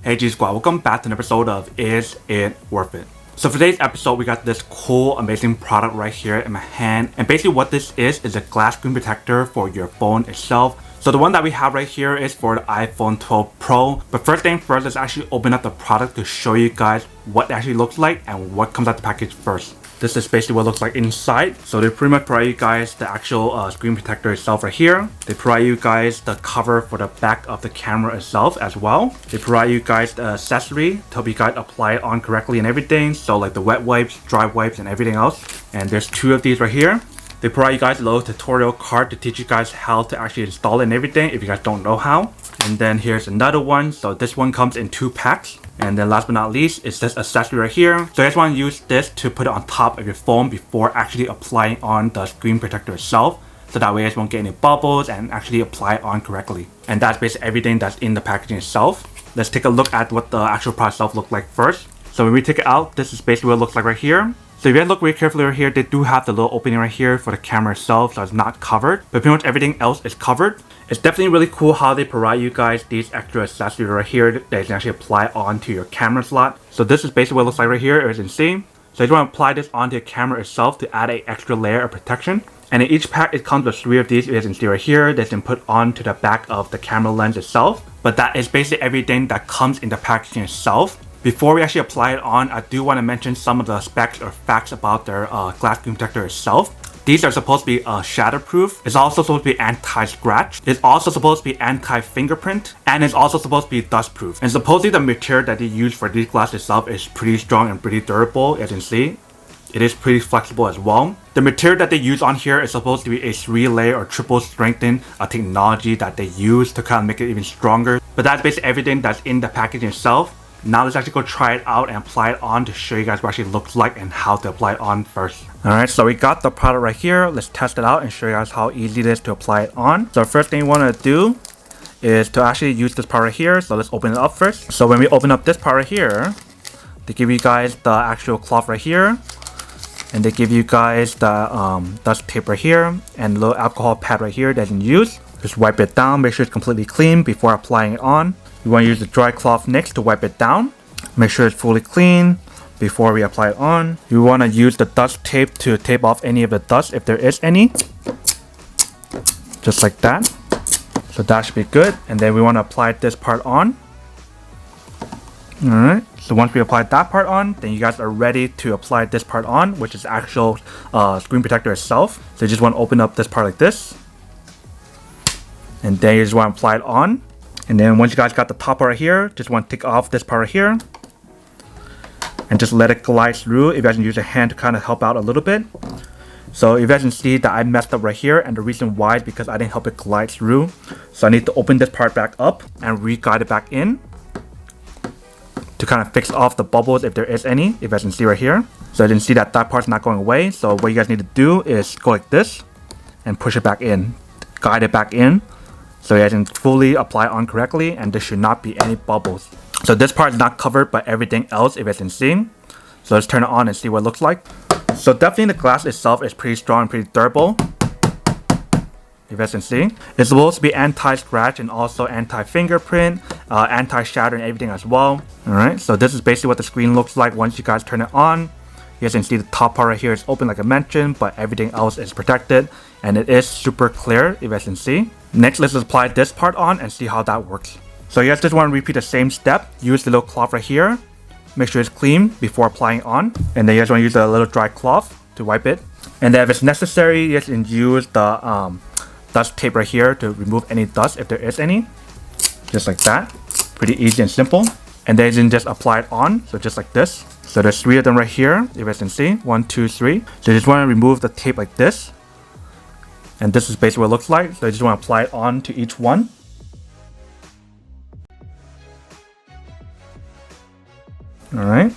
Hey G Squad, welcome back to an episode of Is It Worth It? So for today's episode, we got this cool, amazing product right here in my hand. And basically what this is a glass screen protector for your phone itself. So the one that we have right here is for the iPhone 12 Pro. But first thing first, let's actually open up the product to show you guys what it actually looks like and what comes out the package first. This is basically what it looks like inside. So they pretty much provide you guys the actual screen protector itself right here. They provide you guys the cover for the back of the camera itself as well. They provide you guys the accessory to help you guys apply it on correctly and everything. So like the wet wipes, dry wipes, and everything else. And there's two of these right here. They provide you guys a little tutorial card to teach you guys how to actually install it and everything if you guys don't know how. And then here's another one. So this one comes in 2 packs. And then last but not least, it's this accessory right here. So you guys want to use this to put it on top of your phone before actually applying on the screen protector itself. So that way you guys won't get any bubbles and actually apply it on correctly. And that's basically everything that's in the packaging itself. Let's take a look at what the actual product itself looks like first. So when we take it out, this is basically what it looks like right here. So if you guys look really carefully right here, they do have the little opening right here for the camera itself, so it's not covered. But pretty much everything else is covered. It's definitely really cool how they provide you guys these extra accessories right here that you can actually apply onto your camera slot. So this is basically what it looks like right here, as you can see. So you just want to apply this onto your camera itself to add an extra layer of protection. And in each pack, it comes with 3 of these, as you can see right here, that's been put onto the back of the camera lens itself. But that is basically everything that comes in the packaging itself. Before we actually apply it on, I do want to mention some of the specs or facts about their glass screen protector itself. These are supposed to be Shatterproof. It's also supposed to be anti-scratch. It's also supposed to be anti-fingerprint. And it's also supposed to be dustproof. And supposedly the material that they use for these glasses itself is pretty strong and pretty durable, as you can see. It is pretty flexible as well. The material that they use on here is supposed to be a 3-layer or triple strengthened technology that they use to kind of make it even stronger. But that's basically everything that's in the packaging itself. Now let's actually go try it out and apply it on to show you guys what it actually looks like and how to apply it on first. Alright, so we got the product right here. Let's test it out and show you guys how easy it is to apply it on. So the first thing you want to do is to actually use this part right here. So let's open it up first. So when we open up this part right here, they give you guys the actual cloth right here. And they give you guys the dust tape right here and a little alcohol pad right here that you can use. Just wipe it down, make sure it's completely clean before applying it on. You want to use the dry cloth next to wipe it down. Make sure it's fully clean before we apply it on. You want to use the dust tape to tape off any of the dust if there is any. Just like that. So that should be good. And then we want to apply this part on. Alright, so once we apply that part on, then you guys are ready to apply this part on, which is the actual screen protector itself. So you just want to open up this part like this. And then you just want to apply it on. And then once you guys got the top part right here, just want to take off this part right here. And just let it glide through. If you guys can use your hand to kind of help out a little bit. So you guys can see that I messed up right here. And the reason why is because I didn't help it glide through. So I need to open this part back up and re-guide it back in. To kind of fix off the bubbles if there is any. If you guys can see right here. So you can see that that part's not going away. So what you guys need to do is go like this. And push it back in. Guide it back in. So you guys can fully apply on correctly and there should not be any bubbles. So this part is not covered by everything else if you guys can see. So let's turn it on and see what it looks like. So definitely the glass itself is pretty strong and pretty durable. If you guys can see. It's supposed to be anti-scratch and also anti-fingerprint, anti-shatter and everything as well. Alright, so this is basically what the screen looks like once you guys turn it on. You guys can see the top part right here is open like I mentioned, but everything else is protected. And it is super clear if you guys can see. Next, let's apply this part on and see how that works. So you guys just want to repeat the same step. Use the little cloth right here. Make sure it's clean before applying on. And then you guys want to use a little dry cloth to wipe it. And then if it's necessary, you guys can use the dust tape right here to remove any dust if there is any. Just like that. Pretty easy and simple. And then you can just apply it on. So just like this. So there's 3 of them right here. If you guys can see. 1, 2, 3. So you just want to remove the tape like this. And this is basically what it looks like. So you just want to apply it on to each one. Alright.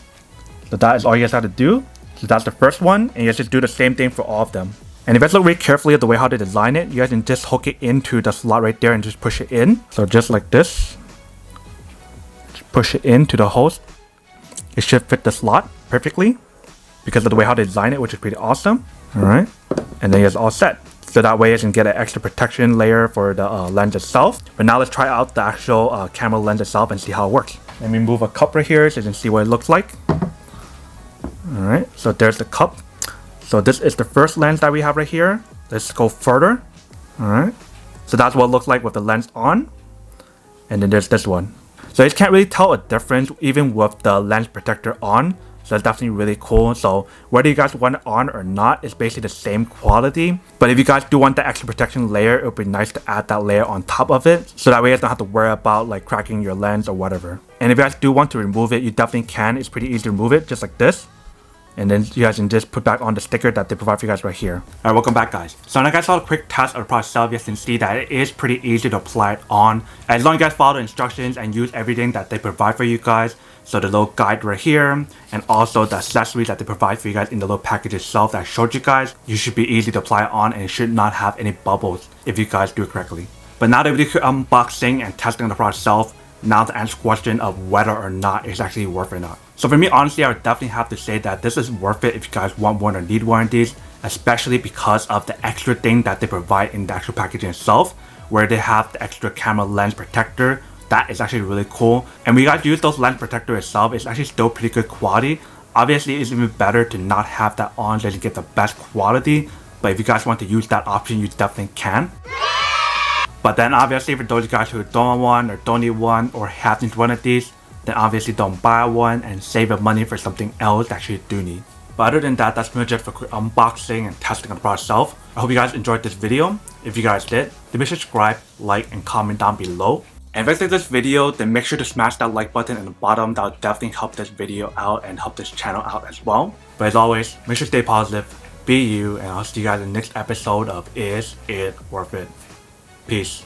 So that is all you guys have to do. So that's the first one. And you guys just do the same thing for all of them. And if you guys look really carefully at the way how they design it, you guys can just hook it into the slot right there and just push it in. So just like this. Just push it into the holes. It should fit the slot perfectly. Because of the way how they design it, which is pretty awesome. Alright. And then you guys are all set. So that way you can get an extra protection layer for the lens itself. But now let's try out the actual camera lens itself and see how it works. Let me move a cup right here so you can see what it looks like. Alright, so there's the cup. So this is the first lens that we have right here. Let's go further. Alright, so that's what it looks like with the lens on. And then there's this one. So you can't really tell a difference even with the lens protector on. So it's definitely really cool. So whether you guys want it on or not, it's basically the same quality. But if you guys do want the extra protection layer, it would be nice to add that layer on top of it. So that way you guys don't have to worry about like cracking your lens or whatever. And if you guys do want to remove it, you definitely can. It's pretty easy to remove it, just like this. And then you guys can just put back on the sticker that they provide for you guys right here. Alright, welcome back guys. So now I guys saw a quick test of the product itself. You guys can see that it is pretty easy to apply it on. As long as you guys follow the instructions and use everything that they provide for you guys. So the little guide right here, and also the accessories that they provide for you guys in the little package itself that I showed you guys. You should be easy to apply it on and it should not have any bubbles if you guys do it correctly. But now that we do unboxing and testing the product itself, now to answer the question of whether or not it's actually worth it or not. So for me, honestly, I would definitely have to say that this is worth it if you guys want one or need one of these, especially because of the extra thing that they provide in the actual packaging itself, where they have the extra camera lens protector. That is actually really cool. And when you guys use those lens protector itself, it's actually still pretty good quality. Obviously, it's even better to not have that on so you get the best quality. But if you guys want to use that option, you definitely can. But then obviously for those guys who don't want one or don't need one or have need one of these, then obviously don't buy one and save your money for something else that you do need. But other than that, that's pretty much it for quick unboxing and testing of the product itself. I hope you guys enjoyed this video. If you guys did, then make sure to subscribe, like, and comment down below. And if you like this video, then make sure to smash that like button in the bottom. That will definitely help this video out and help this channel out as well. But as always, make sure to stay positive, be you, and I'll see you guys in the next episode of Is It Worth It? Peace.